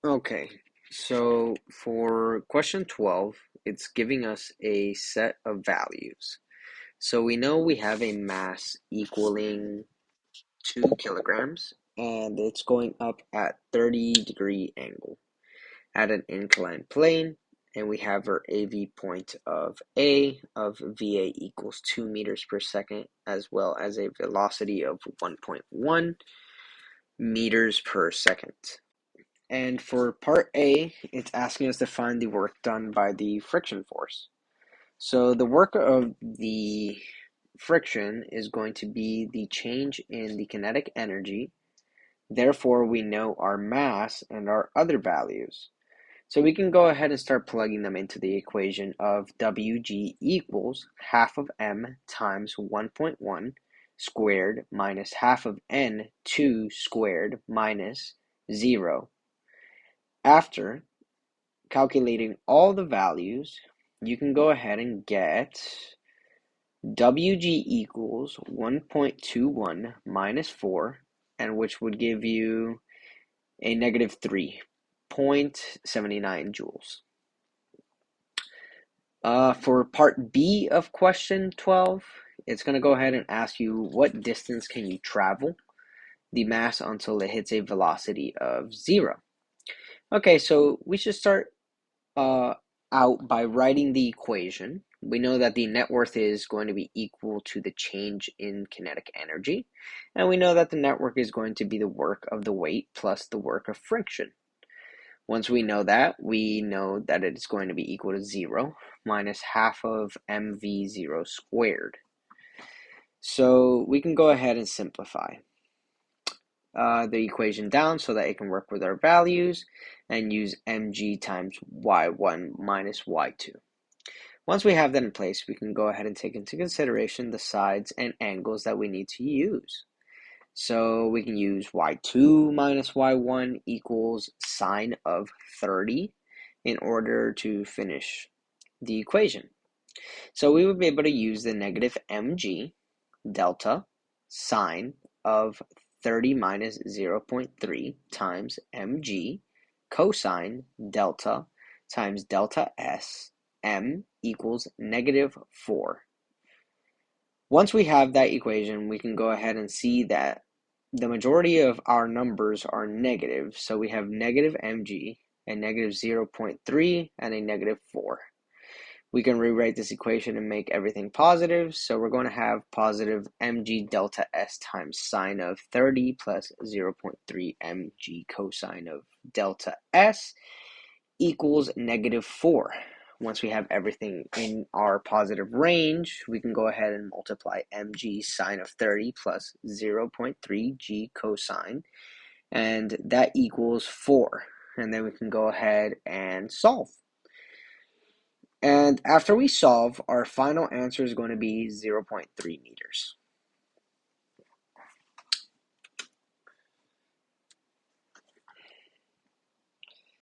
Okay, so for question 12, it's giving us a set of values. So we know we have a mass equaling 2 kilograms, and it's going up at 30-degree angle at an inclined plane, and we have our AV point of A of VA equals 2 meters per second, as well as a velocity of 1.1 meters per second. And for part A, it's asking us to find the work done by the friction force. So the work of the friction is going to be the change in the kinetic energy. Therefore, we know our mass and our other values. So we can go ahead and start plugging them into the equation of Wg equals half of m times 1.1 squared minus half of n2 squared minus 0. After calculating all the values, you can go ahead and get Wg equals 1.21 minus 4, and which would give you a negative 3.79 joules. For part B of question 12, it's going to go ahead and ask you what distance can you travel the mass until it hits a velocity of 0. Okay, so we should start uh, out by writing the equation. We know that the net worth is going to be equal to the change in kinetic energy, and we know that the net work is going to be the work of the weight plus the work of friction. Once we know that it is going to be equal to 0 minus half of mv0 squared. So we can go ahead and simplify the equation down so that it can work with our values and use mg times y1 minus y2. Once we have that in place, we can go ahead and take into consideration the sides and angles that we need to use. So we can use y2 minus y1 equals sine of 30 in order to finish the equation. So we would be able to use the negative mg delta sine of 30 minus 0.3 times mg cosine delta times delta s m equals negative 4. Once we have that equation, we can go ahead and see that the majority of our numbers are negative. So we have negative mg, a negative 0.3, and a negative 4. We can rewrite this equation and make everything positive. So we're going to have positive mg delta s times sine of 30 plus 0.3 mg cosine of delta s equals negative 4. Once we have everything in our positive range, we can go ahead and multiply mg sine of 30 plus 0.3 g cosine, and that equals 4. And then we can go ahead and solve. And after we solve, our final answer is going to be 0.3 meters.